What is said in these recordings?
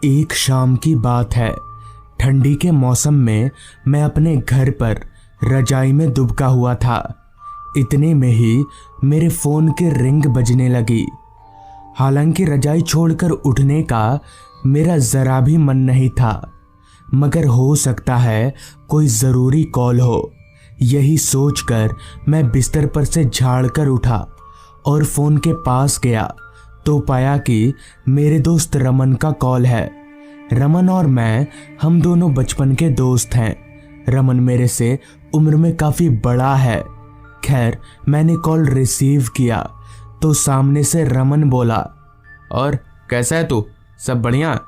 एक शाम की बात है। ठंडी के मौसम में मैं अपने घर पर रजाई में दुबका हुआ था। इतने में ही मेरे फोन की रिंग बजने लगी। हालांकि रजाई छोड़कर उठने का मेरा जरा भी मन नहीं था, मगर हो सकता है कोई ज़रूरी कॉल हो। यही सोचकर मैं बिस्तर पर से झाड़कर उठा और फ़ोन के पास गया तो पाया कि मेरे दोस्त रमन का कॉल है। रमन और मैं हम दोनों बचपन के दोस्त हैं। रमन मेरे से उम्र में काफ़ी बड़ा है। खैर, मैंने कॉल रिसीव किया तो सामने से रमन बोला, और कैसा है तू? सब बढ़िया?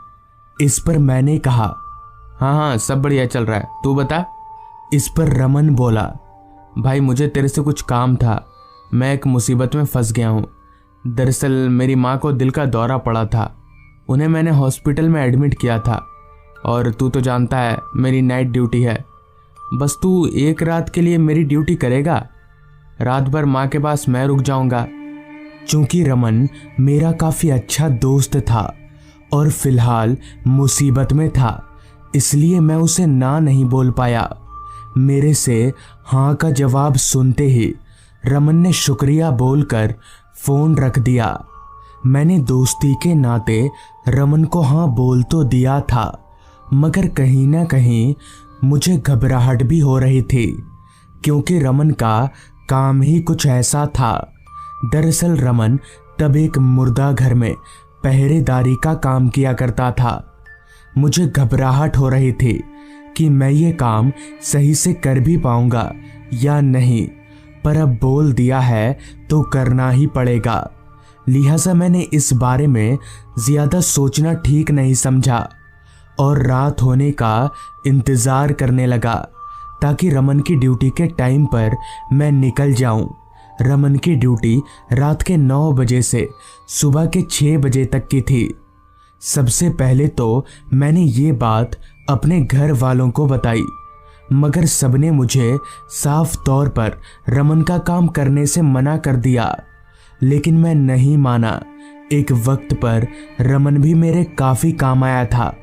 इस पर मैंने कहा, हाँ हाँ, सब बढ़िया चल रहा है, तू बता। इस पर रमन बोला, भाई मुझे तेरे से कुछ काम था। मैं एक मुसीबत में फंस गया हूँ। दरअसल मेरी माँ को दिल का दौरा पड़ा था। उन्हें मैंने हॉस्पिटल में एडमिट किया था और तू तो जानता है मेरी नाइट ड्यूटी है। बस तू एक रात के लिए मेरी ड्यूटी करेगा। रात भर माँ के पास मैं रुक जाऊँगा। चूंकि रमन मेरा काफ़ी अच्छा दोस्त था और फिलहाल मुसीबत में था, इसलिए मैं उसे ना नहीं बोल पाया। मेरे से हाँ का जवाब सुनते ही रमन ने शुक्रिया बोलकर फ़ोन रख दिया। मैंने दोस्ती के नाते रमन को हाँ बोल तो दिया था, मगर कहीं ना कहीं मुझे घबराहट भी हो रही थी, क्योंकि रमन का काम ही कुछ ऐसा था। दरअसल रमन तब एक मुर्दा घर में पहरेदारी का काम किया करता था। मुझे घबराहट हो रही थी कि मैं ये काम सही से कर भी पाऊंगा या नहीं, पर अब बोल दिया है तो करना ही पड़ेगा। लिहाजा मैंने इस बारे में ज़्यादा सोचना ठीक नहीं समझा और रात होने का इंतज़ार करने लगा ताकि रमन की ड्यूटी के टाइम पर मैं निकल जाऊं। रमन की ड्यूटी रात के 9 बजे से सुबह के 6 बजे तक की थी। सबसे पहले तो मैंने ये बात अपने घर वालों को बताई, मगर सबने मुझे साफ तौर पर रमन का काम करने से मना कर दिया। लेकिन मैं नहीं माना। एक वक्त पर रमन भी मेरे काफ़ी काम आया था,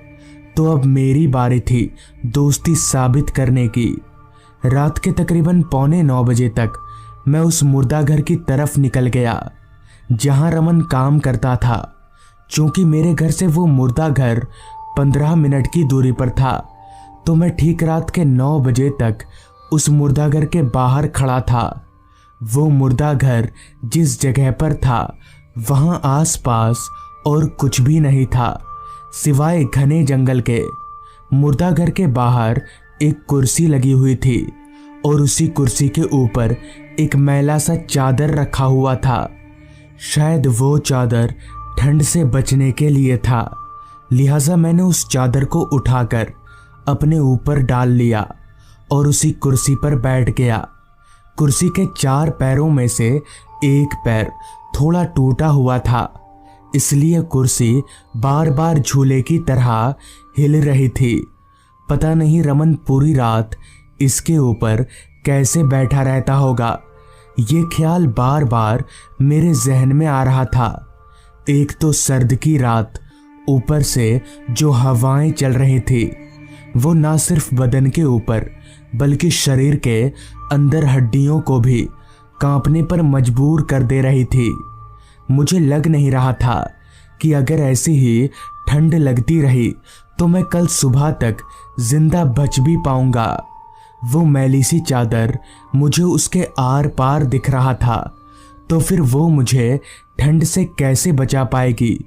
तो अब मेरी बारी थी दोस्ती साबित करने की। रात के तकरीबन 8:45 बजे तक मैं उस मुर्दा घर की तरफ निकल गया जहां रमन काम करता था। चूंकि मेरे घर से वो मुर्दा घर 15 मिनट की दूरी पर था, तो मैं ठीक रात के 9 बजे तक उस मुर्दा घर के बाहर खड़ा था। वो मुर्दा घर जिस जगह पर था वहां आसपास और कुछ भी नहीं था सिवाय घने जंगल के। मुर्दा घर के बाहर एक कुर्सी लगी हुई थी और उसी कुर्सी के ऊपर एक मैला सा चादर रखा हुआ था। शायद वो चादर ठंड से बचने के लिए था। लिहाजा मैंने उस चादर को उठाकर अपने ऊपर डाल लिया और उसी कुर्सी पर बैठ गया। कुर्सी के 4 पैरों में से एक पैर थोड़ा टूटा हुआ था, इसलिए कुर्सी बार बार झूले की तरह हिल रही थी। पता नहीं रमन पूरी रात इसके ऊपर कैसे बैठा रहता होगा। ये ख्याल बार बार मेरे जहन में आ रहा था। एक तो सर्द की रात, ऊपर से जो हवाएं चल रही थी वो ना सिर्फ बदन के ऊपर बल्कि शरीर के अंदर हड्डियों को भी कांपने पर मजबूर कर दे रही थी। मुझे लग नहीं रहा था कि अगर ऐसी ही ठंड लगती रही तो मैं कल सुबह तक जिंदा बच भी पाऊंगा। वो मैली सी चादर मुझे उसके आर पार दिख रहा था, तो फिर वो मुझे ठंड से कैसे बचा पाएगी,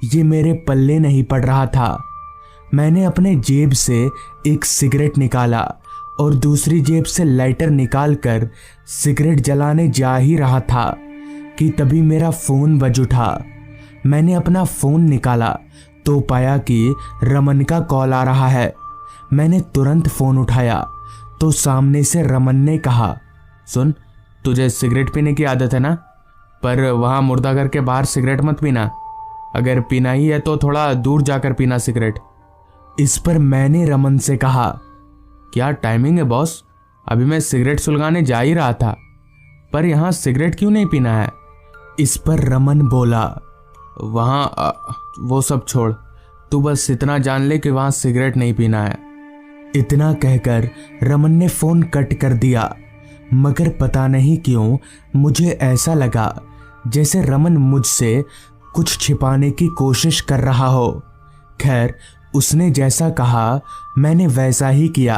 ये मेरे पल्ले नहीं पड़ रहा था। मैंने अपने जेब से एक सिगरेट निकाला और दूसरी जेब से लाइटर निकालकर सिगरेट जलाने जा ही रहा था कि तभी मेरा फ़ोन बज उठा। मैंने अपना फ़ोन निकाला तो पाया कि रमन का कॉल आ रहा है। मैंने तुरंत फ़ोन उठाया तो सामने से रमन ने कहा, सुन, तुझे सिगरेट पीने की आदत है ना, पर वहाँ मुर्दाघर के बाहर सिगरेट मत पीना। अगर पीना ही है तो थोड़ा दूर जाकर पीना सिगरेट। इस पर मैंने रमन से कहा, क्या टाइमिंग है बॉस, अभी मैं सिगरेट सुलगाने जा ही रहा था, पर यहाँ सिगरेट क्यों नहीं पीना है? इस पर रमन बोला, वहाँ वो सब छोड़, तू बस इतना जान ले कि वहां सिगरेट नहीं पीना है। इतना कहकर रमन ने फोन कट कर दिया। मगर पता नहीं क्यों मुझे ऐसा लगा जैसे रमन मुझसे कुछ छिपाने की कोशिश कर रहा हो। खैर, उसने जैसा कहा मैंने वैसा ही किया।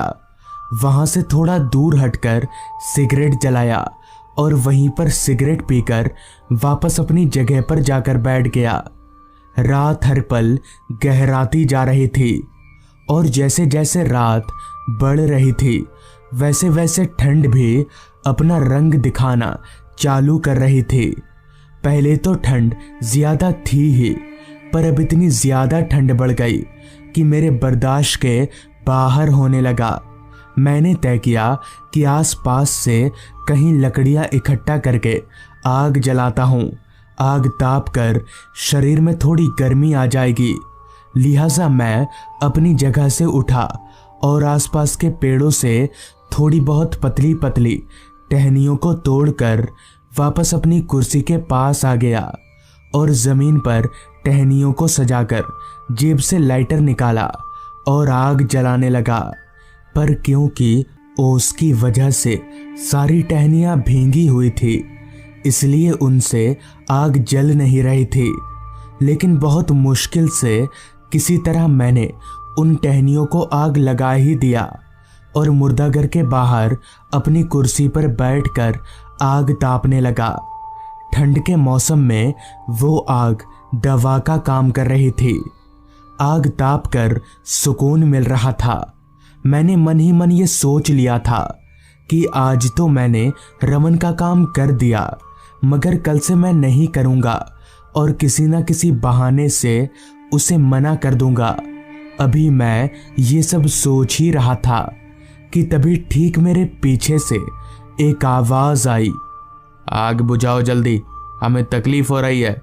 वहां से थोड़ा दूर हटकर सिगरेट जलाया और वहीं पर सिगरेट पीकर वापस अपनी जगह पर जाकर बैठ गया। रात हर पल गहराती जा रही थी और जैसे जैसे रात बढ़ रही थी वैसे वैसे ठंड भी अपना रंग दिखाना चालू कर रही थी। पहले तो ठंड ज्यादा थी ही, पर अब इतनी ज्यादा ठंड बढ़ गई कि मेरे बर्दाश्त के बाहर होने लगा। मैंने तय किया कि आसपास से कहीं लकड़ियां इकट्ठा करके आग जलाता हूँ। आग ताप कर शरीर में थोड़ी गर्मी आ जाएगी। लिहाजा मैं अपनी जगह से उठा और आसपास के पेड़ों से थोड़ी बहुत पतली पतली टहनियों को तोड़कर वापस अपनी कुर्सी के पास आ गया और जमीन पर टहनियों को सजाकर जेब से लाइटर निकाला और आग जलाने लगा। पर क्योंकि ओस की वजह से सारी टहनियां भींगी हुई थी, इसलिए उनसे आग जल नहीं रही थी। लेकिन बहुत मुश्किल से किसी तरह मैंने उन टहनियों को आग लगा ही दिया और मुर्दाघर के बाहर अपनी कुर्सी पर बैठकर आग तापने लगा। ठंड के मौसम में वो आग दवा का काम कर रही थी। आग ताप कर सुकून मिल रहा था। मैंने मन ही मन ये सोच लिया था कि आज तो मैंने रमन का काम कर दिया, मगर कल से मैं नहीं करूँगा और किसी न किसी बहाने से उसे मना कर दूंगा। अभी मैं ये सब सोच ही रहा था कि तभी ठीक मेरे पीछे से एक आवाज आई, आग बुझाओ जल्दी, हमें तकलीफ हो रही है।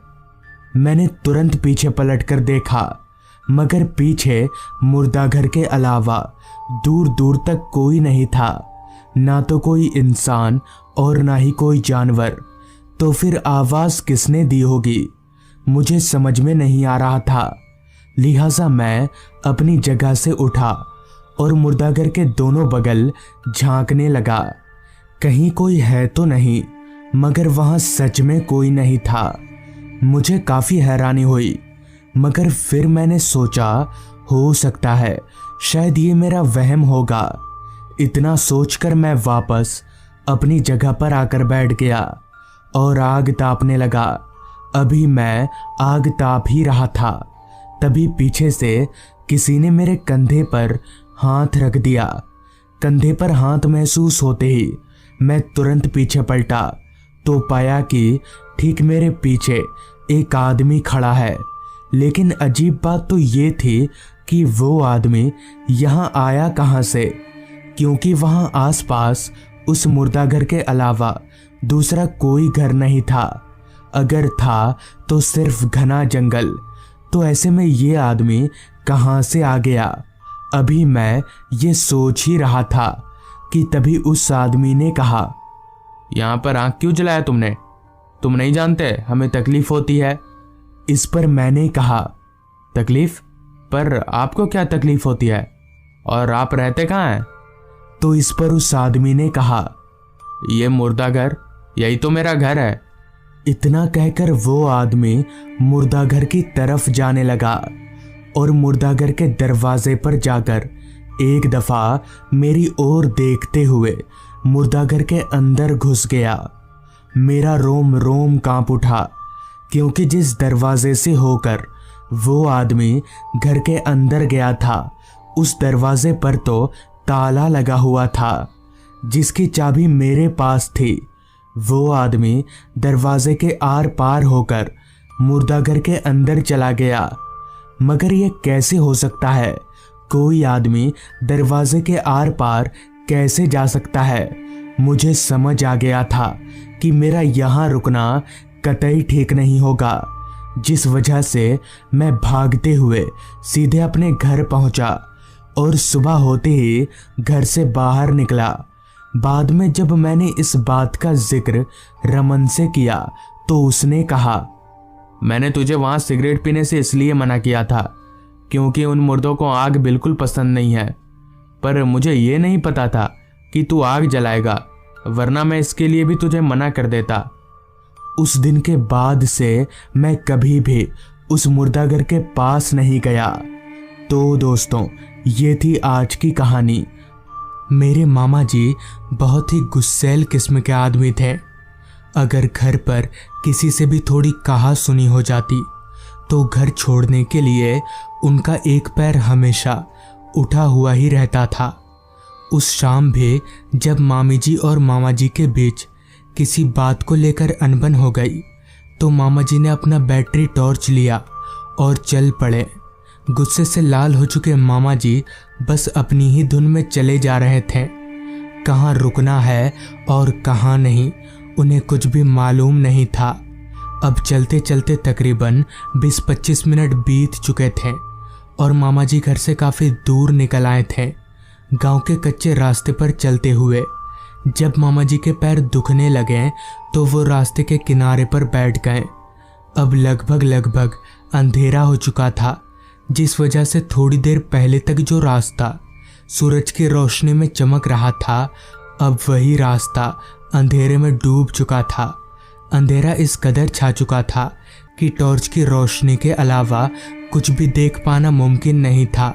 मैंने तुरंत पीछे पलटकर देखा, मगर पीछे मुर्दाघर के अलावा दूर दूर तक कोई नहीं था, ना तो कोई इंसान और ना ही कोई जानवर। तो फिर आवाज किसने दी होगी, मुझे समझ में नहीं आ रहा था। लिहाजा मैं अपनी जगह से उठा और मुर्दाघर के दोनों बगल झांकने लगा। कहीं कोई है तो नहीं, मगर वहां सच में कोई नहीं था। मुझे काफी हैरानी हुई, मगर फिर मैंने सोचा हो सकता है शायद ये मेरा वहम होगा। इतना सोचकर मैं वापस अपनी जगह पर आकर बैठ गया और आग तापने लगा। अभी मैं आग ताप ही रहा था, तभी पीछे से किसी ने मेरे कंधे पर हाथ रख दिया। कंधे पर हाथ महसूस होते ही मैं तुरंत पीछे पलटा तो पाया कि ठीक मेरे पीछे एक आदमी खड़ा है। लेकिन अजीब बात तो ये थी कि वो आदमी यहाँ आया कहाँ से, क्योंकि वहाँ आसपास उस मुर्दाघर के अलावा दूसरा कोई घर नहीं था। अगर था तो सिर्फ घना जंगल। तो ऐसे में ये आदमी कहाँ से आ गया? अभी मैं ये सोच ही रहा था कि तभी उस आदमी ने कहा, यहाँ पर आंख क्यों जलाया तुमने? तुम नहीं जानते हमें तकलीफ होती है। इस पर मैंने कहा, तकलीफ? पर आपको क्या तकलीफ होती है और आप रहते कहाँ हैं? तो इस पर उस आदमी ने कहा, ये मुर्दाघर, यही तो मेरा घर है। इतना कहकर वो आदमी मुर्दाघर की तरफ जाने लगा और मुर्दाघर के दरवाजे पर जाकर एक दफा मेरी ओर देखते हुए मुर्दाघर के अंदर घुस गया। मेरा रोम रोम कांप उठा, क्योंकि जिस दरवाजे से होकर वो आदमी घर के अंदर गया था उस दरवाजे पर तो ताला लगा हुआ था, जिसकी चाबी मेरे पास थी। वो आदमी दरवाजे के आर पार होकर मुर्दाघर के अंदर चला गया। मगर यह कैसे हो सकता है? कोई आदमी दरवाजे के आर पार कैसे जा सकता है? मुझे समझ आ गया था कि मेरा यहाँ रुकना कतई ठीक नहीं होगा, जिस वजह से मैं भागते हुए सीधे अपने घर पहुंचा और सुबह होते ही घर से बाहर निकला। बाद में जब मैंने इस बात का जिक्र रमन से किया तो उसने कहा, मैंने तुझे वहां सिगरेट पीने से इसलिए मना किया था क्योंकि उन मुर्दों को आग बिल्कुल पसंद नहीं है। पर मुझे ये नहीं पता था कि तू आग जलाएगा, वरना मैं इसके लिए भी तुझे मना कर देता। उस दिन के बाद से मैं कभी भी उस मुर्दाघर के पास नहीं गया। तो दोस्तों, ये थी आज की कहानी। मेरे मामा जी बहुत ही गुस्सैल किस्म के आदमी थे। अगर घर पर किसी से भी थोड़ी कहा सुनी हो जाती तो घर छोड़ने के लिए उनका एक पैर हमेशा उठा हुआ ही रहता था। उस शाम भी जब मामी जी और मामा जी के बीच किसी बात को लेकर अनबन हो गई तो मामा जी ने अपना बैटरी टॉर्च लिया और चल पड़े। गुस्से से लाल हो चुके मामा जी बस अपनी ही धुन में चले जा रहे थे। कहाँ रुकना है और कहाँ नहीं, उन्हें कुछ भी मालूम नहीं था। अब चलते चलते तकरीबन 20-25 मिनट बीत चुके थे और मामा जी घर से काफ़ी दूर निकल आए थे। गांव के कच्चे रास्ते पर चलते हुए जब मामा जी के पैर दुखने लगे तो वो रास्ते के किनारे पर बैठ गए। अब लगभग अंधेरा हो चुका था, जिस वजह से थोड़ी देर पहले तक जो रास्ता सूरज की रोशनी में चमक रहा था, अब वही रास्ता अंधेरे में डूब चुका था। अंधेरा इस कदर छा चुका था कि टॉर्च की रोशनी के अलावा कुछ भी देख पाना मुमकिन नहीं था।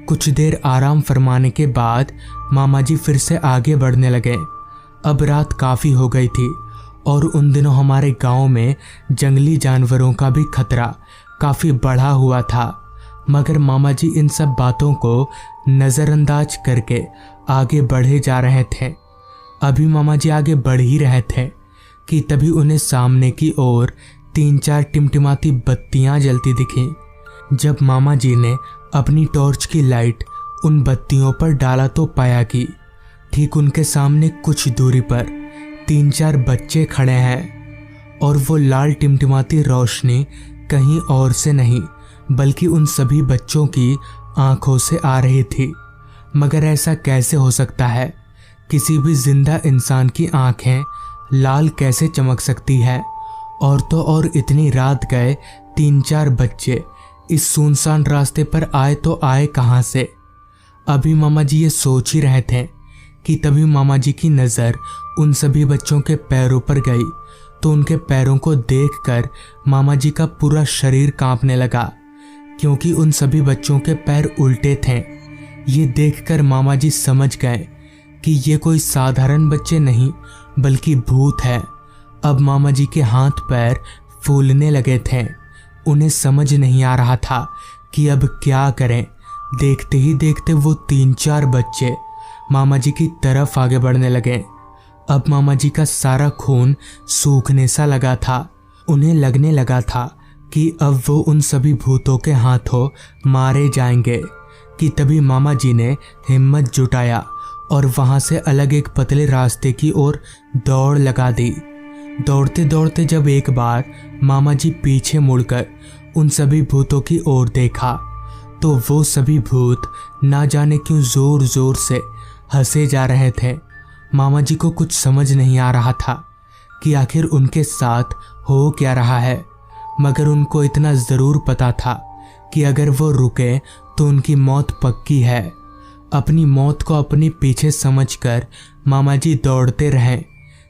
कुछ देर आराम फरमाने के बाद मामा जी फिर से आगे बढ़ने लगे। अब रात काफ़ी हो गई थी और उन दिनों हमारे गांव में जंगली जानवरों का भी खतरा काफ़ी बढ़ा हुआ था। मगर मामा जी इन सब बातों को नज़रअंदाज करके आगे बढ़े जा रहे थे। अभी मामा जी आगे बढ़ ही रहे थे कि तभी उन्हें सामने की ओर 3-4 टिमटिमाती बत्तियां जलती दिखीं। जब मामा जी ने अपनी टॉर्च की लाइट उन बत्तियों पर डाला तो पाया कि ठीक उनके सामने कुछ दूरी पर 3-4 बच्चे खड़े हैं और वो लाल टिमटिमाती रोशनी कहीं और से नहीं बल्कि उन सभी बच्चों की आंखों से आ रही थी। मगर ऐसा कैसे हो सकता है? किसी भी जिंदा इंसान की आंखें लाल कैसे चमक सकती है? और तो और इतनी रात गए 3-4 बच्चे इस सुनसान रास्ते पर आए तो आए कहाँ से? अभी मामा जी ये सोच ही रहे थे कि तभी मामा जी की नज़र उन सभी बच्चों के पैरों पर गई तो उनके पैरों को देखकर मामा जी का पूरा शरीर कांपने लगा, क्योंकि उन सभी बच्चों के पैर उल्टे थे। ये देखकर मामा जी समझ गए कि ये कोई साधारण बच्चे नहीं बल्कि भूत है। अब मामा जी के हाथ पैर फूलने लगे थे। उन्हें समझ नहीं आ रहा था कि अब क्या करें। देखते ही देखते वो 3-4 बच्चे मामा जी की तरफ आगे बढ़ने लगे। अब मामा जी का सारा खून सूखने सा लगा था। उन्हें लगने लगा था कि अब वो उन सभी भूतों के हाथों मारे जाएंगे कि तभी मामा जी ने हिम्मत जुटाया और वहां से अलग एक पतले रास्ते की ओर दौड़ लगा दी। दौड़ते दौड़ते जब एक बार मामा जी पीछे मुड़कर उन सभी भूतों की ओर देखा तो वो सभी भूत ना जाने क्यों जोर जोर से हंसे जा रहे थे। मामा जी को कुछ समझ नहीं आ रहा था कि आखिर उनके साथ हो क्या रहा है, मगर उनको इतना ज़रूर पता था कि अगर वो रुके तो उनकी मौत पक्की है। अपनी मौत को अपने पीछे समझकर मामा जी दौड़ते रहे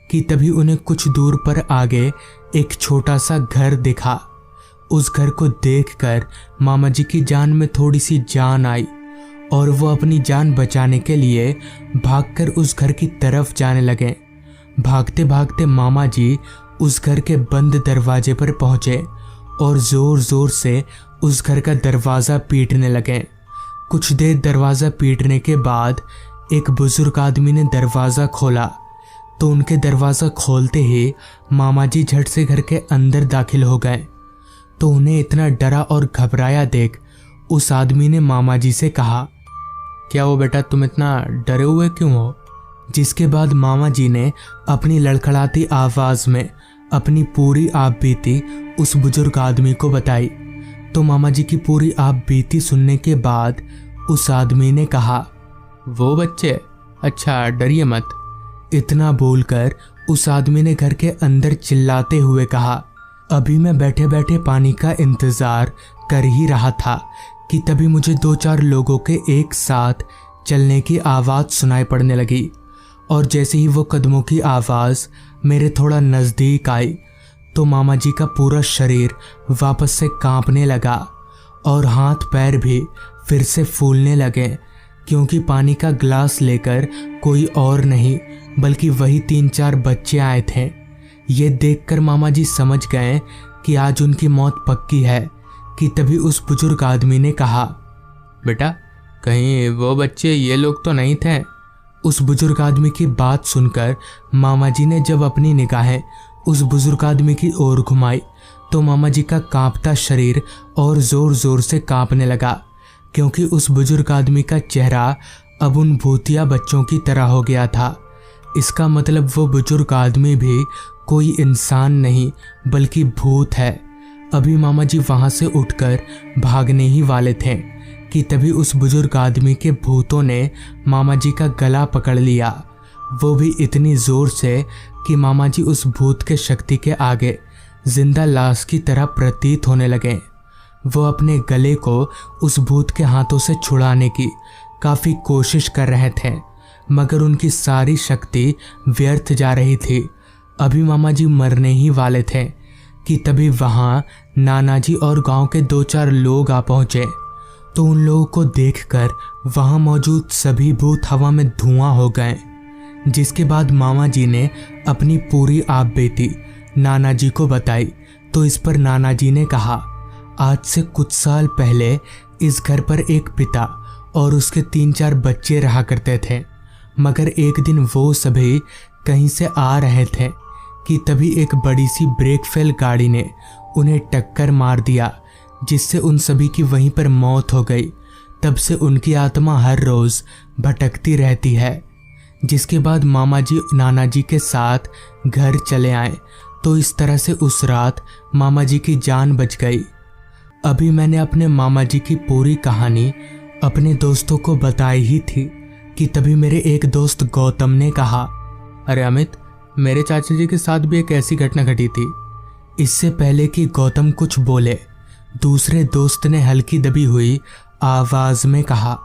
कि तभी उन्हें कुछ दूर पर आगे एक छोटा सा घर दिखा। उस घर को देखकर मामा जी की जान में थोड़ी सी जान आई और वो अपनी जान बचाने के लिए भागकर उस घर की तरफ जाने लगे। भागते भागते मामा जी उस घर के बंद दरवाजे पर पहुंचे और जोर जोर से उस घर का दरवाज़ा पीटने लगे। कुछ देर दरवाज़ा पीटने के बाद एक बुजुर्ग आदमी ने दरवाज़ा खोला तो उनके दरवाज़ा खोलते ही मामा जी झट से घर के अंदर दाखिल हो गए। तो उन्हें इतना डरा और घबराया देख उस आदमी ने मामा जी से कहा, क्या वो बेटा तुम इतना डरे हुए क्यों हो? जिसके बाद मामा जी ने अपनी लड़खड़ाती आवाज़ में अपनी पूरी आप बीती उस बुजुर्ग आदमी को बताई। तो मामा जी की पूरी आप बीती सुनने के बाद उस आदमी ने कहा, वो बच्चे, अच्छा डरिए मत। इतना बोलकर उस आदमी ने घर के अंदर चिल्लाते हुए कहा, अभी मैं बैठे बैठे पानी का इंतज़ार कर ही रहा था कि तभी मुझे 2-4 लोगों के एक साथ चलने की आवाज़ सुनाई पड़ने लगी। और जैसे ही वो कदमों की आवाज़ मेरे थोड़ा नज़दीक आई तो मामा जी का पूरा शरीर वापस से कांपने लगा और हाथ पैर भी फिर से फूलने लगे, क्योंकि पानी का गिलास लेकर कोई और नहीं बल्कि वही 3-4 बच्चे आए थे। ये देखकर मामा जी समझ गए कि आज उनकी मौत पक्की है कि तभी उस बुजुर्ग आदमी ने कहा, बेटा कहीं वो बच्चे ये लोग तो नहीं थे? उस बुजुर्ग आदमी की बात सुनकर मामा जी ने जब अपनी निगाहें उस बुजुर्ग आदमी की ओर घुमाई तो मामा जी का कांपता शरीर और ज़ोर ज़ोर से कांपने लगा, क्योंकि उस बुजुर्ग आदमी का चेहरा अब उन भूतिया बच्चों की तरह हो गया था। इसका मतलब वो बुजुर्ग आदमी भी कोई इंसान नहीं बल्कि भूत है। अभी मामा जी वहाँ से उठकर भागने ही वाले थे कि तभी उस बुजुर्ग आदमी के भूतों ने मामा जी का गला पकड़ लिया, वो भी इतनी ज़ोर से कि मामा जी उस भूत के शक्ति के आगे जिंदा लाश की तरह प्रतीत होने लगे। वो अपने गले को उस भूत के हाथों से छुड़ाने की काफ़ी कोशिश कर रहे थे, मगर उनकी सारी शक्ति व्यर्थ जा रही थी। अभी मामा जी मरने ही वाले थे कि तभी वहाँ नाना जी और गांव के 2-4 लोग आ पहुँचे। तो उन लोगों को देखकर वहाँ मौजूद सभी भूत हवा में धुआं हो गए, जिसके बाद मामा जी ने अपनी पूरी आपबीती नाना जी को बताई। तो इस पर नाना जी ने कहा, आज से कुछ साल पहले इस घर पर एक पिता और उसके 3-4 बच्चे रहा करते थे, मगर एक दिन वो सभी कहीं से आ रहे थे कि तभी एक बड़ी सी ब्रेक फेल गाड़ी ने उन्हें टक्कर मार दिया, जिससे उन सभी की वहीं पर मौत हो गई। तब से उनकी आत्मा हर रोज़ भटकती रहती है। जिसके बाद मामा जी नाना जी के साथ घर चले आए, तो इस तरह से उस रात मामा जी की जान बच गई। अभी मैंने अपने मामा जी की पूरी कहानी अपने दोस्तों को बताई ही थी कि तभी मेरे एक दोस्त गौतम ने कहा, अरे अमित, मेरे चाचा जी के साथ भी एक ऐसी घटना घटी थी। इससे पहले कि गौतम कुछ बोले, दूसरे दोस्त ने हल्की दबी हुई आवाज में कहा,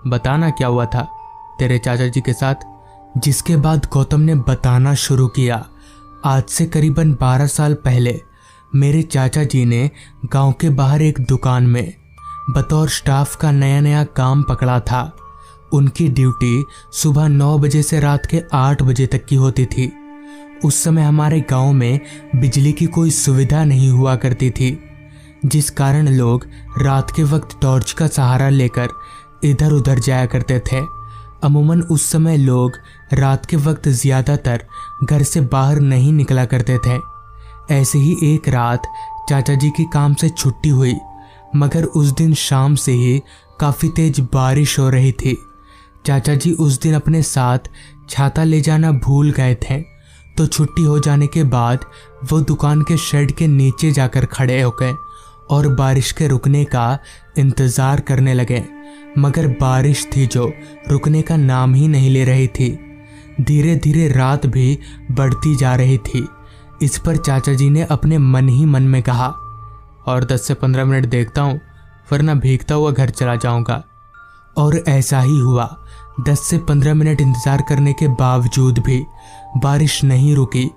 बताना क्या हुआ था तेरे चाचा जी के साथ। जिसके बाद गौतम ने बताना शुरू किया। आज से करीबन 12 साल पहले मेरे चाचा जी ने गांव के बाहर एक दुकान में बतौर स्टाफ का नया नया काम पकड़ा था। उनकी ड्यूटी सुबह 9 बजे से रात के 8 बजे तक की होती थी। उस समय हमारे गांव में बिजली की कोई सुविधा नहीं हुआ करती थी, जिस कारण लोग रात के वक्त टॉर्च का सहारा लेकर इधर उधर जाया करते थे। अमूमन उस समय लोग रात के वक्त ज़्यादातर घर से बाहर नहीं निकला करते थे। ऐसे ही एक रात चाचा जी की काम से छुट्टी हुई, मगर उस दिन शाम से ही काफ़ी तेज बारिश हो रही थी। चाचा जी उस दिन अपने साथ छाता ले जाना भूल गए थे, तो छुट्टी हो जाने के बाद वो दुकान के शेड के नीचे जाकर खड़े हो गए और बारिश के रुकने का इंतज़ार करने लगे, मगर बारिश थी जो रुकने का नाम ही नहीं ले रही थी। धीरे धीरे रात भी बढ़ती जा रही थी। इस पर चाचा जी ने अपने मन ही मन में कहा, और 10 से 15 मिनट देखता हूँ, वरना भीगता हुआ घर चला जाऊँगा। और ऐसा ही हुआ। 10 से 15 मिनट इंतज़ार करने के बावजूद भी बारिश नहीं रुकी,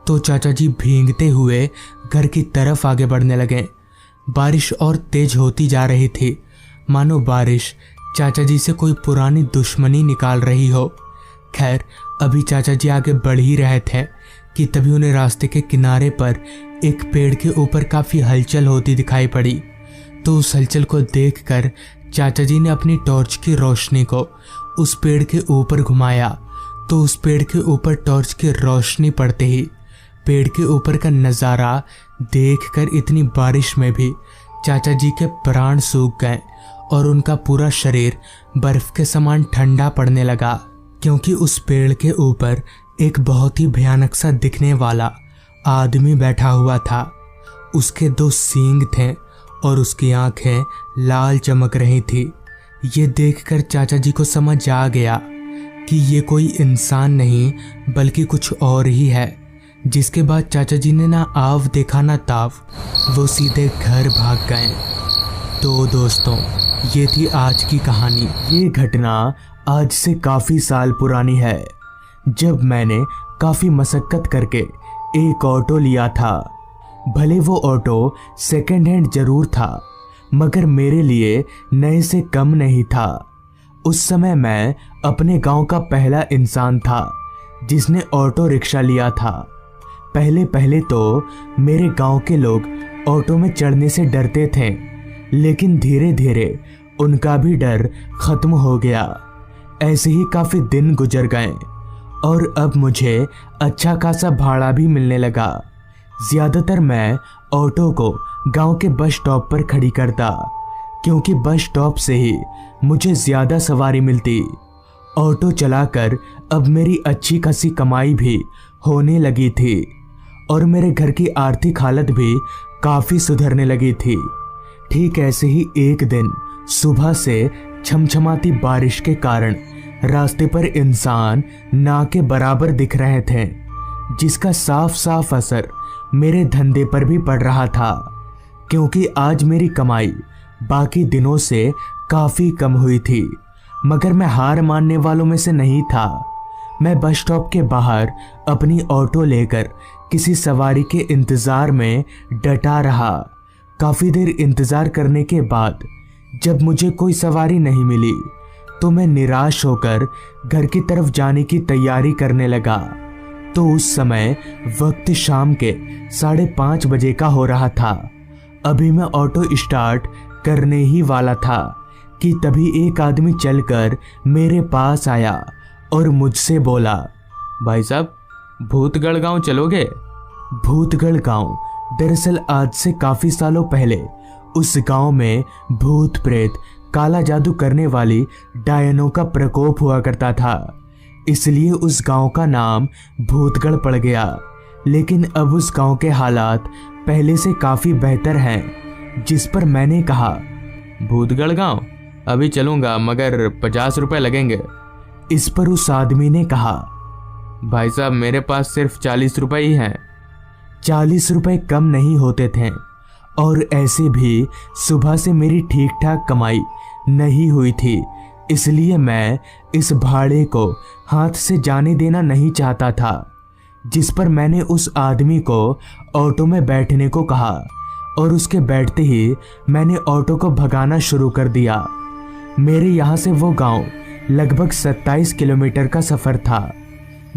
तो चाचा जी भीगते हुए घर की तरफ आगे बढ़ने लगे। बारिश और तेज होती जा रही थी, मानो बारिश चाचा जी से कोई पुरानी दुश्मनी निकाल रही हो। खैर, अभी चाचा जी आगे बढ़ ही रहे थे कि तभी उन्हें रास्ते के किनारे पर एक पेड़ के ऊपर काफ़ी हलचल होती दिखाई पड़ी। तो उस हलचल को देखकर चाचा जी ने अपनी टॉर्च की रोशनी को उस पेड़ के ऊपर घुमाया। तो उस पेड़ के ऊपर टॉर्च की रोशनी पड़ते ही पेड़ के ऊपर का नज़ारा देखकर इतनी बारिश में भी चाचा जी के प्राण सूख गए और उनका पूरा शरीर बर्फ के समान ठंडा पड़ने लगा, क्योंकि उस पेड़ के ऊपर एक बहुत ही भयानक सा दिखने वाला आदमी बैठा हुआ था। उसके 2 सींग थे और उसकी आंखें लाल चमक रही थी। ये देखकर चाचा जी को समझ आ गया कि ये कोई इंसान नहीं बल्कि कुछ और ही है, जिसके बाद चाचा जी ने ना आव देखा ना ताव, वो सीधे घर भाग गए। तो दोस्तों, ये थी आज की कहानी। ये घटना आज से काफ़ी साल पुरानी है, जब मैंने काफ़ी मशक्क़त करके एक ऑटो लिया था। भले वो ऑटो सेकंड हैंड ज़रूर था, मगर मेरे लिए नए से कम नहीं था। उस समय मैं अपने गांव का पहला इंसान था जिसने ऑटो रिक्शा लिया था। पहले पहले तो मेरे गांव के लोग ऑटो में चढ़ने से डरते थे, लेकिन धीरे धीरे उनका भी डर खत्म हो गया। ऐसे ही काफ़ी दिन गुजर गए और अब मुझे अच्छा खासा भाड़ा भी मिलने लगा। ज़्यादातर मैं ऑटो को गांव के बस स्टॉप पर खड़ी करता, क्योंकि बस स्टॉप से ही मुझे ज़्यादा सवारी मिलती। ऑटो चलाकर अब मेरी अच्छी खासी कमाई भी होने लगी थी और मेरे घर की आर्थिक हालत भी काफ़ी सुधरने लगी थी। ठीक ऐसे ही एक दिन सुबह से छमछमाती बारिश के कारण रास्ते पर इंसान ना के बराबर दिख रहे थे, जिसका साफ साफ असर मेरे धंधे पर भी पड़ रहा था, क्योंकि आज मेरी कमाई बाकी दिनों से काफ़ी कम हुई थी। मगर मैं हार मानने वालों में से नहीं था। मैं बस स्टॉप के बाहर अपनी ऑटो लेकर किसी सवारी के इंतज़ार में डटा रहा। काफ़ी देर इंतज़ार करने के बाद जब मुझे कोई सवारी नहीं मिली, तो मैं निराश होकर घर की तरफ जाने की तैयारी करने लगा। तो उस समय वक्त शाम के 5:30 बजे का हो रहा था। अभी मैं ऑटो स्टार्ट करने ही वाला था कि तभी एक आदमी चलकर मेरे पास आया और मुझसे बोला, भाई साहब, भूतगढ़ गांव चलोगे? भूतगढ़ गांव दरअसल आज से काफ़ी सालों पहले उस गांव में भूत प्रेत, काला जादू करने वाली डायनों का प्रकोप हुआ करता था, इसलिए उस गांव का नाम भूतगढ़ पड़ गया। लेकिन अब उस गांव के हालात पहले से काफ़ी बेहतर हैं, जिस पर मैंने कहा, भूतगढ़ गांव अभी चलूँगा, मगर 50 रुपये लगेंगे। इस पर उस आदमी ने कहा, भाई साहब, मेरे पास सिर्फ 40 रुपये ही हैं। 40 रुपये कम नहीं होते थे, और ऐसे भी सुबह से मेरी ठीक ठाक कमाई नहीं हुई थी, इसलिए मैं इस भाड़े को हाथ से जाने देना नहीं चाहता था। जिस पर मैंने उस आदमी को ऑटो में बैठने को कहा और उसके बैठते ही मैंने ऑटो को भगाना शुरू कर दिया। मेरे यहाँ से वो गांव लगभग 27 किलोमीटर का सफ़र था,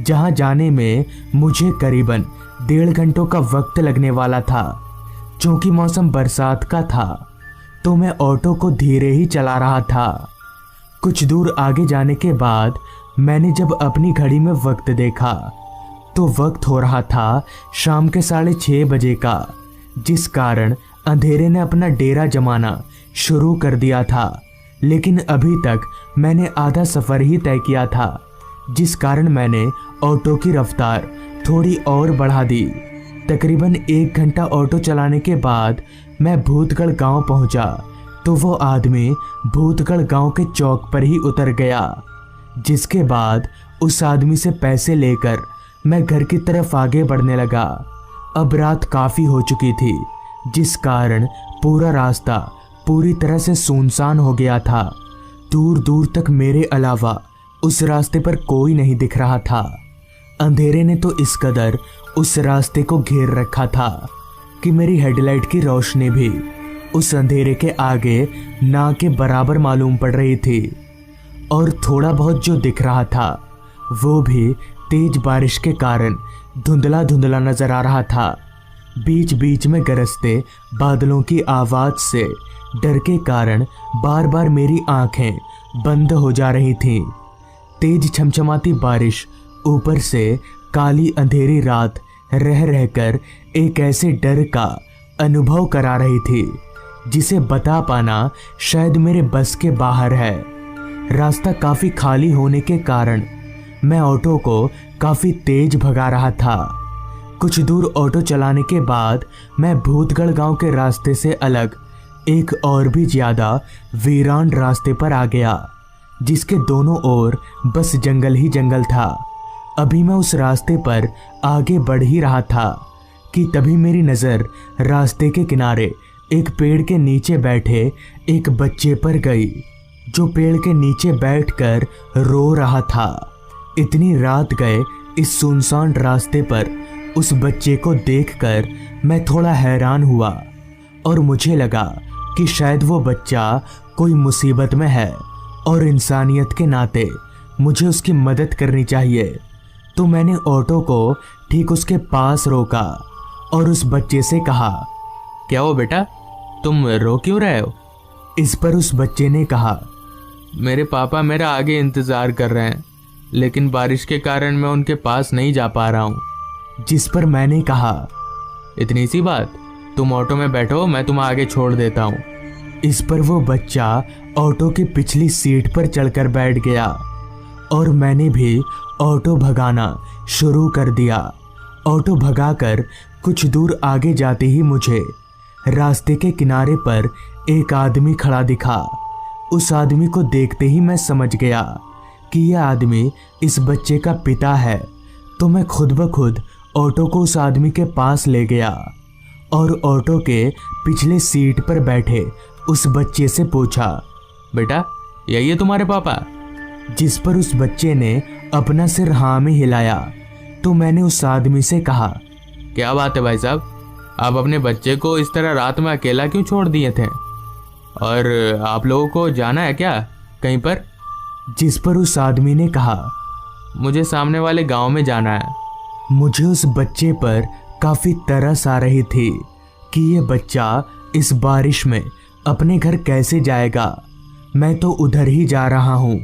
जहाँ जाने में मुझे करीबन 1.5 घंटों का वक्त लगने वाला था। चूँकि मौसम बरसात का था, तो मैं ऑटो को धीरे ही चला रहा था। कुछ दूर आगे जाने के बाद मैंने जब अपनी घड़ी में वक्त देखा, तो वक्त हो रहा था शाम के 6:30 बजे का, जिस कारण अंधेरे ने अपना डेरा जमाना शुरू कर दिया था। लेकिन अभी तक मैंने आधा सफ़र ही तय किया था, जिस कारण मैंने ऑटो की रफ्तार थोड़ी और बढ़ा दी। तकरीबन 1 घंटा ऑटो चलाने के बाद मैं भूतगढ़ गांव पहुंचा, तो वो आदमी भूतगढ़ गांव के चौक पर ही उतर गया। जिसके बाद उस आदमी से पैसे लेकर मैं घर की तरफ आगे बढ़ने लगा। अब रात काफ़ी हो चुकी थी, जिस कारण पूरा रास्ता पूरी तरह से सुनसान हो गया था। दूर दूर तक मेरे अलावा उस रास्ते पर कोई नहीं दिख रहा था। अंधेरे ने तो इस कदर उस रास्ते को घेर रखा था कि मेरी हेडलाइट की रोशनी भी उस अंधेरे के आगे ना के बराबर मालूम पड़ रही थी, और थोड़ा बहुत जो दिख रहा था वो भी तेज बारिश के कारण धुंधला धुंधला नजर आ रहा था। बीच बीच में गरजते बादलों की आवाज़ से डर के कारण बार बार मेरी आंखें बंद हो जा रही थीं। तेज छमछमाती बारिश ऊपर से काली अंधेरी रात रह रहकर एक ऐसे डर का अनुभव करा रही थी जिसे बता पाना शायद मेरे बस के बाहर है। रास्ता काफ़ी खाली होने के कारण मैं ऑटो को काफ़ी तेज भगा रहा था। कुछ दूर ऑटो चलाने के बाद मैं भूतगढ़ गांव के रास्ते से अलग एक और भी ज़्यादा वीरान रास्ते पर आ गया, जिसके दोनों ओर बस जंगल ही जंगल था। अभी मैं उस रास्ते पर आगे बढ़ ही रहा था कि तभी मेरी नज़र रास्ते के किनारे एक पेड़ के नीचे बैठे एक बच्चे पर गई, जो पेड़ के नीचे बैठकर रो रहा था। इतनी रात गए इस सुनसान रास्ते पर उस बच्चे को देखकर मैं थोड़ा हैरान हुआ और मुझे लगा कि शायद वो बच्चा कोई मुसीबत में है और इंसानियत के नाते मुझे उसकी मदद करनी चाहिए। तो मैंने ऑटो को ठीक उसके पास रोका और उस बच्चे से कहा, क्या हो बेटा, तुम रो क्यों रहे हो? इस पर उस बच्चे ने कहा, मेरे पापा मेरा आगे इंतज़ार कर रहे हैं, लेकिन बारिश के कारण मैं उनके पास नहीं जा पा रहा हूँ। जिस पर मैंने कहा, इतनी सी बात, तुम ऑटो में बैठो, मैं तुम्हें आगे छोड़ देता हूँ। इस पर वो बच्चा ऑटो की पिछली सीट पर चढ़कर बैठ गया और मैंने भी ऑटो भगाना शुरू कर दिया। ऑटो भगाकर कुछ दूर आगे जाते ही मुझे रास्ते के किनारे पर एक आदमी खड़ा दिखा। उस आदमी को देखते ही मैं समझ गया कि यह आदमी इस बच्चे का पिता है। तो मैं खुद ब खुद ऑटो को उस आदमी के पास ले गया और ऑटो के पिछले सीट पर बैठे उस बच्चे से पूछा, बेटा यही है तुम्हारे पापा? जिस पर उस बच्चे ने अपना सिर हाँ में हिलाया। तो मैंने उस आदमी से कहा, क्या बात है भाई साहब, आप अपने बच्चे को इस तरह रात में अकेला क्यों छोड़ दिए थे? और आप लोगों को जाना है क्या कहीं पर? जिस पर उस आदमी ने कहा, मुझे सामने वाले गांव में जाना है। मुझे उस बच्चे पर काफ़ी तरस आ रही थी कि ये बच्चा इस बारिश में अपने घर कैसे जाएगा। मैं तो उधर ही जा रहा हूँ,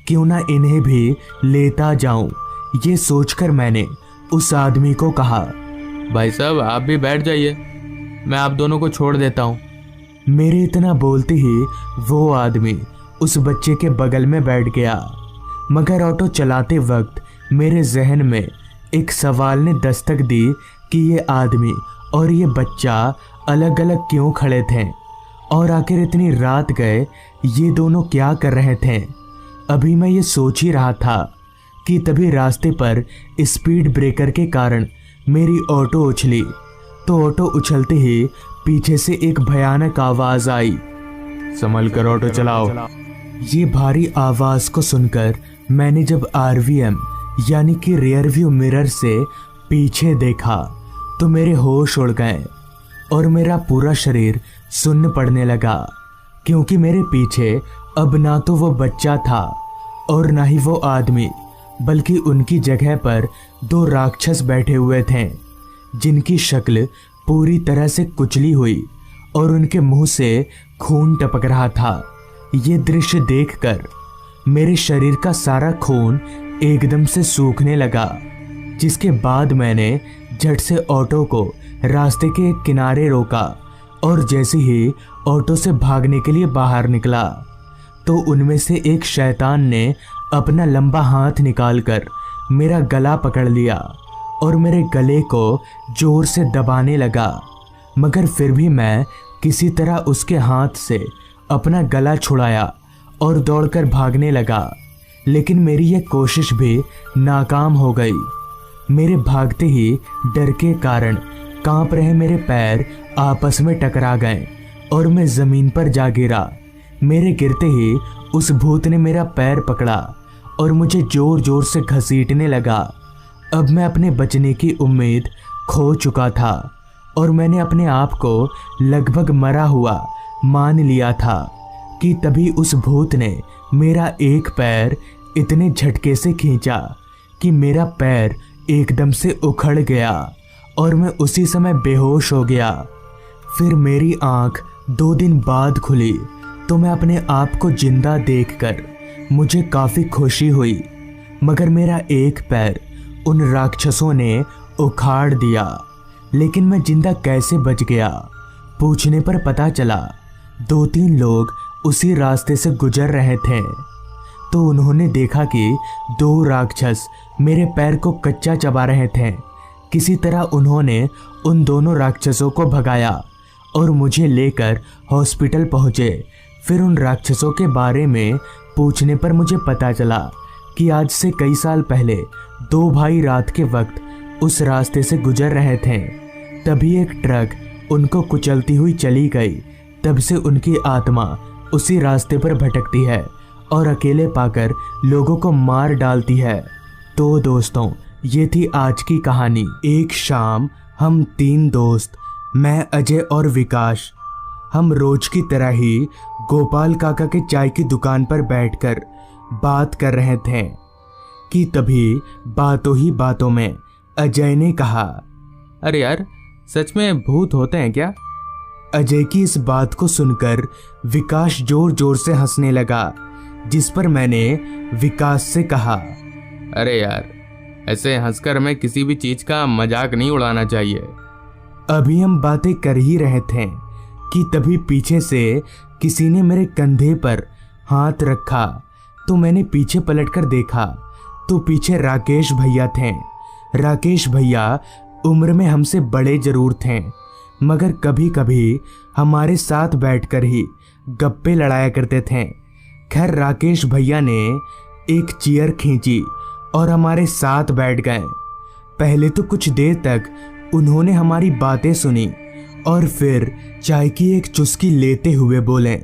क्यों ना इन्हें भी लेता जाऊं। ये सोचकर मैंने उस आदमी को कहा, भाई साहब आप भी बैठ जाइए, मैं आप दोनों को छोड़ देता हूँ। मेरे इतना बोलते ही वो आदमी उस बच्चे के बगल में बैठ गया। मगर ऑटो चलाते वक्त मेरे जहन में एक सवाल ने दस्तक दी कि ये आदमी और ये बच्चा अलग अलग क्यों खड़े थे और आखिर इतनी रात गए ये दोनों क्या कर रहे थे। अभी मैं ये सोच ही रहा था कि तभी रास्ते पर स्पीड ब्रेकर के कारण मेरी ऑटो उछली। तो ऑटो उछलते ही पीछे से एक भयानक आवाज़ आई, संभल कर ऑटो चलाओ। ये भारी आवाज़ को सुनकर मैंने जब RVM यानी कि रियर व्यू मिरर से पीछे देखा तो मेरे होश उड़ गए और मेरा पूरा शरीर सुन्न पड़ने लगा, क्योंकि मेरे पीछे अब ना तो वो बच्चा था और ना ही वो आदमी, बल्कि उनकी जगह पर दो राक्षस बैठे हुए थे जिनकी शक्ल पूरी तरह से कुचली हुई और उनके मुंह से खून टपक रहा था। ये दृश्य देखकर मेरे शरीर का सारा खून एकदम से सूखने लगा, जिसके बाद मैंने झट से ऑटो को रास्ते के किनारे रोका और जैसे ही ऑटो से भागने के लिए बाहर निकला तो उनमें से एक शैतान ने अपना लंबा हाथ निकालकर मेरा गला पकड़ लिया और मेरे गले को जोर से दबाने लगा। मगर फिर भी मैं किसी तरह उसके हाथ से अपना गला छुड़ाया और दौड़कर भागने लगा, लेकिन मेरी यह कोशिश भी नाकाम हो गई। मेरे भागते ही डर के कारण कांप रहे मेरे पैर आपस में टकरा गए और मैं ज़मीन पर जा गिरा। मेरे गिरते ही उस भूत ने मेरा पैर पकड़ा और मुझे जोर जोर से घसीटने लगा। अब मैं अपने बचने की उम्मीद खो चुका था और मैंने अपने आप को लगभग मरा हुआ मान लिया था कि तभी उस भूत ने मेरा एक पैर इतने झटके से खींचा कि मेरा पैर एकदम से उखड़ गया और मैं उसी समय बेहोश हो गया। फिर मेरी आंख 2 दिन बाद खुली तो मैं अपने आप को जिंदा देखकर मुझे काफ़ी खुशी हुई, मगर मेरा एक पैर उन राक्षसों ने उखाड़ दिया। लेकिन मैं जिंदा कैसे बच गया? पूछने पर पता चला 2-3 लोग उसी रास्ते से गुजर रहे थे, तो उन्होंने देखा कि 2 राक्षस मेरे पैर को कच्चा चबा रहे थे। किसी तरह उन्होंने उन दोनों राक्षसों को भगाया और मुझे लेकर हॉस्पिटल पहुँचे। फिर उन राक्षसों के बारे में पूछने पर मुझे पता चला कि आज से कई साल पहले दो भाई रात के वक्त उस रास्ते से गुजर रहे थे। तभी एक ट्रक उनको कुचलती हुई चली गई। तब से उनकी आत्मा उसी रास्ते पर भटकती है और अकेले पाकर लोगों को मार डालती है। तो दोस्तों, ये थी आज की कहानी। एक शाम हम 3 दोस्त, मैं, अजय और विकास, हम रोज की तरह ही गोपाल काका के चाय की दुकान पर बैठकर बात कर रहे थे कि तभी बातों ही बातों में अजय ने कहा, अरे यार, सच में भूत होते हैं क्या? अजय की इस बात को सुनकर विकास जोर जोर से हंसने लगा, जिस पर मैंने विकास से कहा, अरे यार, ऐसे हंसकर हमें किसी भी चीज का मजाक नहीं उड़ाना चाहिए। अभी हम बातें कर ही रहे थे कि तभी पीछे से किसी ने मेरे कंधे पर हाथ रखा। तो मैंने पीछे पलटकर देखा तो पीछे राकेश भैया थे। राकेश भैया उम्र में हमसे बड़े जरूर थे, मगर कभी कभी हमारे साथ बैठकर ही गप्पे लड़ाया करते थे। खैर, राकेश भैया ने एक चेयर खींची और हमारे साथ बैठ गए। पहले तो कुछ देर तक उन्होंने हमारी बातें सुनी और फिर चाय की एक चुस्की लेते हुए बोले,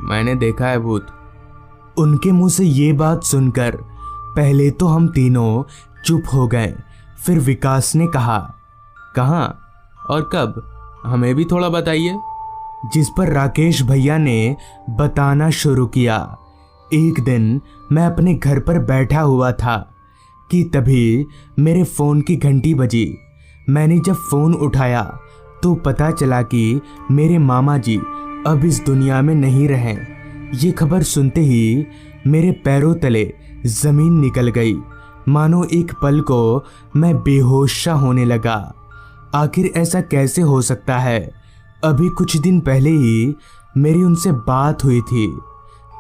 मैंने देखा है भूत। उनके मुंह से ये बात सुनकर पहले तो हम तीनों चुप हो गए। फिर विकास ने कहा, कहाँ और कब? हमें भी थोड़ा बताइए। जिस पर राकेश भैया ने बताना शुरू किया। एक दिन मैं अपने घर पर बैठा हुआ था कि तभी मेरे फ़ोन की घंटी बजी। मैंने जब फ़ोन उठाया तो पता चला कि मेरे मामा जी अब इस दुनिया में नहीं रहे। ये खबर सुनते ही मेरे पैरों तले ज़मीन निकल गई। मानो एक पल को मैं बेहोश सा होने लगा। आखिर ऐसा कैसे हो सकता है? अभी कुछ दिन पहले ही मेरी उनसे बात हुई थी,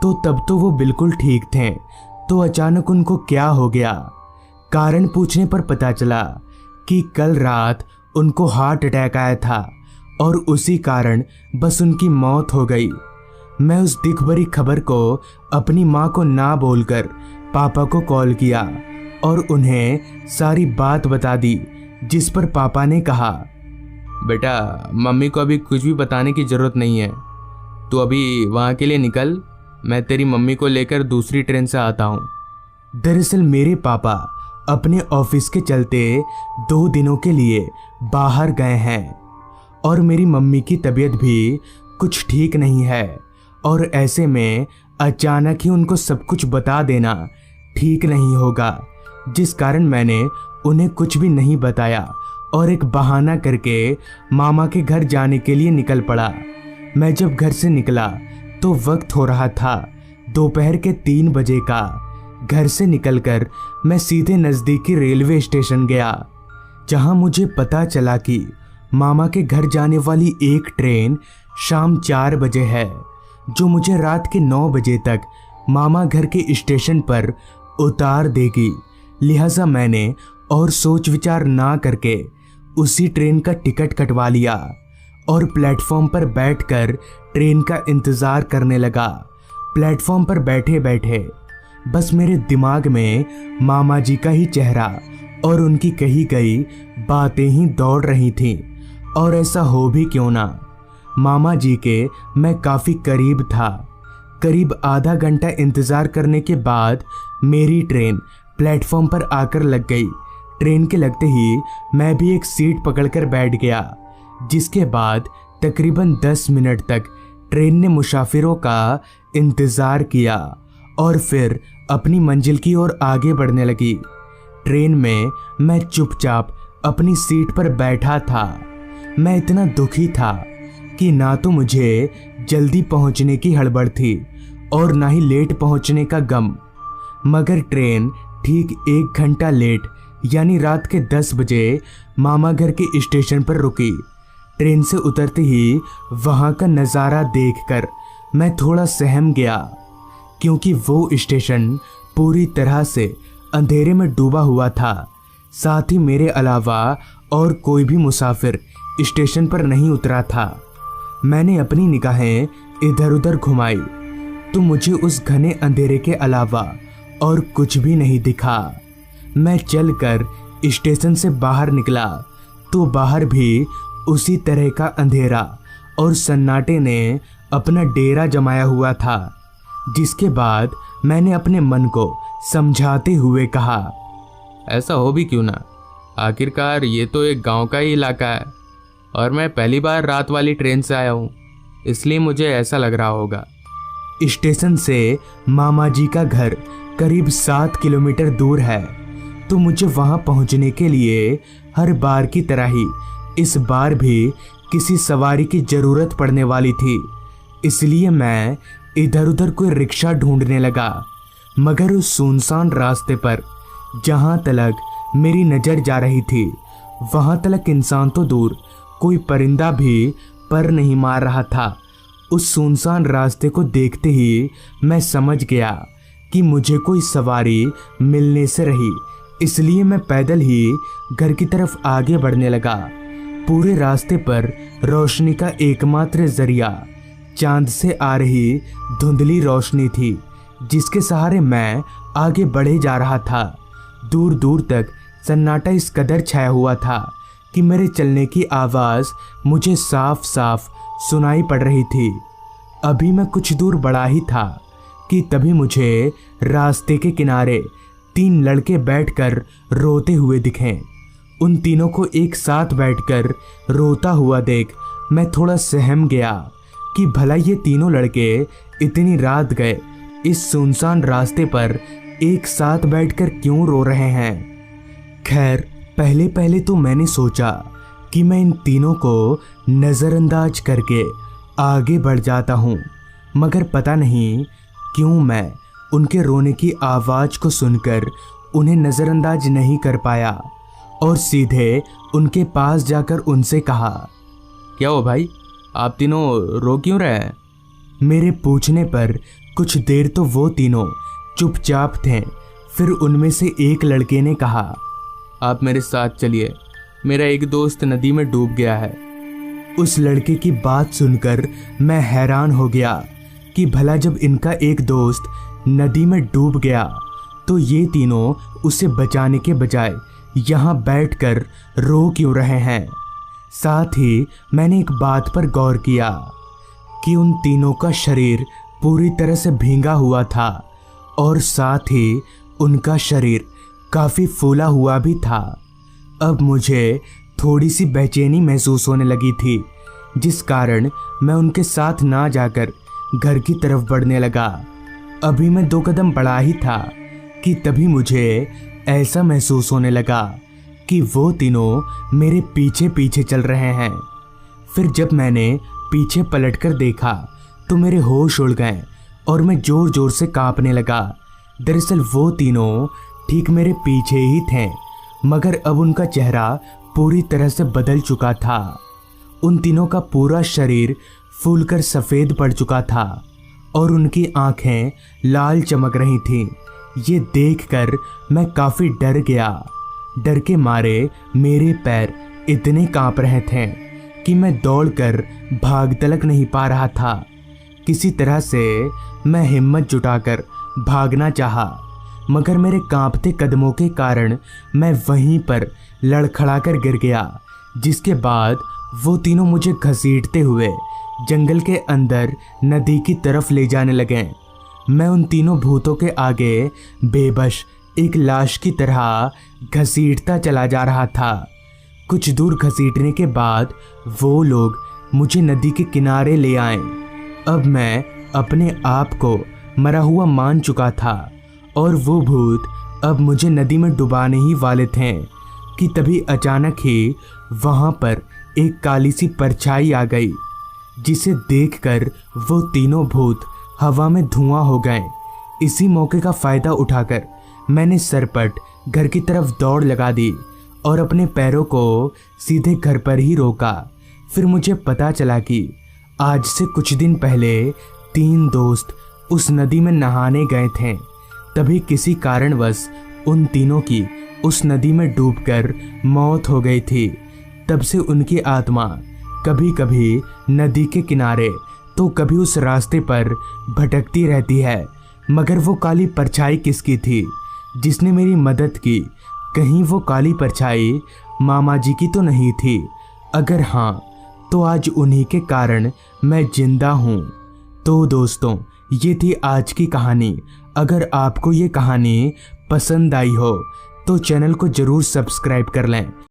तो तब तो वो बिल्कुल ठीक थे। तो अचानक उनको क्या हो गया? कारण पूछने पर पता चला कि कल रात उनको हार्ट अटैक आया था और उसी कारण बस उनकी मौत हो गई। मैं उस दुख भरी खबर को अपनी माँ को ना बोलकर पापा को कॉल किया और उन्हें सारी बात बता दी, जिस पर पापा ने कहा, बेटा, मम्मी को अभी कुछ भी बताने की ज़रूरत नहीं है। तू अभी वहाँ के लिए निकल, मैं तेरी मम्मी को लेकर दूसरी ट्रेन से आता हूँ। दरअसल मेरे पापा अपने ऑफिस के चलते 2 दिनों के लिए बाहर गए हैं और मेरी मम्मी की तबीयत भी कुछ ठीक नहीं है और ऐसे में अचानक ही उनको सब कुछ बता देना ठीक नहीं होगा, जिस कारण मैंने उन्हें कुछ भी नहीं बताया और एक बहाना करके मामा के घर जाने के लिए निकल पड़ा। मैं जब घर से निकला तो वक्त हो रहा था दोपहर के 3 बजे का। घर से निकलकर मैं सीधे नज़दीकी रेलवे स्टेशन गया, जहां मुझे पता चला कि मामा के घर जाने वाली एक ट्रेन शाम 4 बजे है, जो मुझे रात के 9 बजे तक मामा घर के स्टेशन पर उतार देगी। लिहाजा मैंने और सोच विचार ना करके उसी ट्रेन का टिकट कटवा लिया और प्लेटफॉर्म पर बैठकर ट्रेन का इंतज़ार करने लगा। प्लेटफॉर्म पर बैठे बैठे बस मेरे दिमाग में मामा जी का ही चेहरा और उनकी कही गई बातें ही दौड़ रही थीं। और ऐसा हो भी क्यों ना, मामा जी के मैं काफ़ी करीब था। करीब आधा घंटा इंतज़ार करने के बाद मेरी ट्रेन प्लेटफॉर्म पर आकर लग गई। ट्रेन के लगते ही मैं भी एक सीट पकड़कर बैठ गया, जिसके बाद तकरीबन 10 मिनट तक ट्रेन ने मुसाफिरों का इंतज़ार किया और फिर अपनी मंजिल की ओर आगे बढ़ने लगी। ट्रेन में मैं चुपचाप अपनी सीट पर बैठा था। मैं इतना दुखी था कि ना तो मुझे जल्दी पहुंचने की हड़बड़ थी और ना ही लेट पहुंचने का गम। मगर ट्रेन ठीक 1 घंटा लेट यानी रात के 10 बजे मामा घर के स्टेशन पर रुकी। ट्रेन से उतरते ही वहाँ का नज़ारा देखकर मैं थोड़ा सहम गया, क्योंकि वो स्टेशन पूरी तरह से अंधेरे में डूबा हुआ था। साथ ही मेरे अलावा और कोई भी मुसाफिर स्टेशन पर नहीं उतरा था। मैंने अपनी निगाहें इधर उधर घुमाई तो मुझे उस घने अंधेरे के अलावा और कुछ भी नहीं दिखा। मैं चलकर स्टेशन से बाहर निकला तो बाहर भी उसी तरह का अंधेरा और सन्नाटे ने अपना डेरा जमाया हुआ था। जिसके बाद मैंने अपने मन को समझाते हुए कहा, ऐसा हो भी क्यों ना, आखिरकार ये तो एक गांव का ही इलाका है और मैं पहली बार रात वाली ट्रेन से आया हूँ, इसलिए मुझे ऐसा लग रहा होगा। स्टेशन से मामा जी का घर करीब 7 किलोमीटर दूर है, तो मुझे वहां पहुंचने के लिए हर बार की तरह ही इस बार भी किसी सवारी की जरूरत पड़ने वाली थी। इसलिए मैं इधर उधर कोई रिक्शा ढूंढने लगा, मगर उस सुनसान रास्ते पर जहां तलक मेरी नज़र जा रही थी वहां तलक इंसान तो दूर, कोई परिंदा भी पर नहीं मार रहा था। उस सुनसान रास्ते को देखते ही मैं समझ गया कि मुझे कोई सवारी मिलने से रही, इसलिए मैं पैदल ही घर की तरफ आगे बढ़ने लगा। पूरे रास्ते पर रोशनी का एकमात्र जरिया चांद से आ रही धुंधली रोशनी थी, जिसके सहारे मैं आगे बढ़े जा रहा था। दूर दूर तक सन्नाटा इस कदर छाया हुआ था कि मेरे चलने की आवाज़ मुझे साफ साफ सुनाई पड़ रही थी। अभी मैं कुछ दूर बढ़ा ही था कि तभी मुझे रास्ते के किनारे 3 लड़के बैठकर रोते हुए दिखे। उन तीनों को एक साथ बैठकर रोता हुआ देख मैं थोड़ा सहम गया कि भला ये तीनों लड़के इतनी रात गए इस सुनसान रास्ते पर एक साथ बैठकर क्यों रो रहे हैं। खैर, पहले पहले तो मैंने सोचा कि मैं इन तीनों को नज़रअंदाज करके आगे बढ़ जाता हूँ, मगर पता नहीं क्यों मैं उनके रोने की आवाज़ को सुनकर उन्हें नज़रअंदाज नहीं कर पाया और सीधे उनके पास जाकर उनसे कहा, क्या हो भाई, आप तीनों रो क्यों रहे हैं? मेरे पूछने पर कुछ देर तो वो तीनों चुपचाप थे। फिर उनमें से एक लड़के ने कहा, आप मेरे साथ चलिए, मेरा एक दोस्त नदी में डूब गया है। उस लड़के की बात सुनकर मैं हैरान हो गया कि भला जब इनका एक दोस्त नदी में डूब गया तो ये तीनों उसे बचाने के बजाय यहाँ बैठकर रो क्यों रहे हैं। साथ ही मैंने एक बात पर गौर किया कि उन तीनों का शरीर पूरी तरह से भींगा हुआ था और साथ ही उनका शरीर काफ़ी फूला हुआ भी था। अब मुझे थोड़ी सी बेचैनी महसूस होने लगी थी, जिस कारण मैं उनके साथ ना जाकर घर की तरफ बढ़ने लगा। अभी मैं 2 कदम बढ़ा ही था कि तभी मुझे ऐसा महसूस होने लगा कि वो तीनों मेरे पीछे पीछे चल रहे हैं। फिर जब मैंने पीछे पलटकर देखा तो मेरे होश उड़ गए और मैं ज़ोर ज़ोर से कांपने लगा। दरअसल वो तीनों ठीक मेरे पीछे ही थे, मगर अब उनका चेहरा पूरी तरह से बदल चुका था। उन तीनों का पूरा शरीर फूलकर सफ़ेद पड़ चुका था और उनकी आंखें लाल चमक रही थीं। ये देखकर मैं काफ़ी डर गया। डर के मारे मेरे पैर इतने कांप रहे थे कि मैं दौड़कर भाग तलक नहीं पा रहा था। किसी तरह से मैं हिम्मत जुटाकर भागना चाहा, मगर मेरे कांपते कदमों के कारण मैं वहीं पर लड़खड़ाकर गिर गया, जिसके बाद वो तीनों मुझे घसीटते हुए जंगल के अंदर नदी की तरफ ले जाने लगे। मैं उन तीनों भूतों के आगे बेबस एक लाश की तरह घसीटता चला जा रहा था। कुछ दूर घसीटने के बाद वो लोग मुझे नदी के किनारे ले आए। अब मैं अपने आप को मरा हुआ मान चुका था और वो भूत अब मुझे नदी में डुबाने ही वाले थे कि तभी अचानक ही वहाँ पर एक काली सी परछाई आ गई, जिसे देखकर वो तीनों भूत हवा में धुआं हो गए। इसी मौके का फ़ायदा उठाकर मैंने सरपट घर की तरफ दौड़ लगा दी और अपने पैरों को सीधे घर पर ही रोका। फिर मुझे पता चला कि आज से कुछ दिन पहले 3 दोस्त उस नदी में नहाने गए थे। तभी किसी कारणवश उन तीनों की उस नदी में डूबकर मौत हो गई थी। तब से उनकी आत्मा कभी कभी नदी के किनारे तो कभी उस रास्ते पर भटकती रहती है। मगर वो काली परछाई किसकी थी जिसने मेरी मदद की? कहीं वो काली परछाई मामा जी की तो नहीं थी? अगर हाँ, तो आज उन्हीं के कारण मैं जिंदा हूँ। तो दोस्तों, ये थी आज की कहानी। अगर आपको ये कहानी पसंद आई हो तो चैनल को ज़रूर सब्सक्राइब कर लें।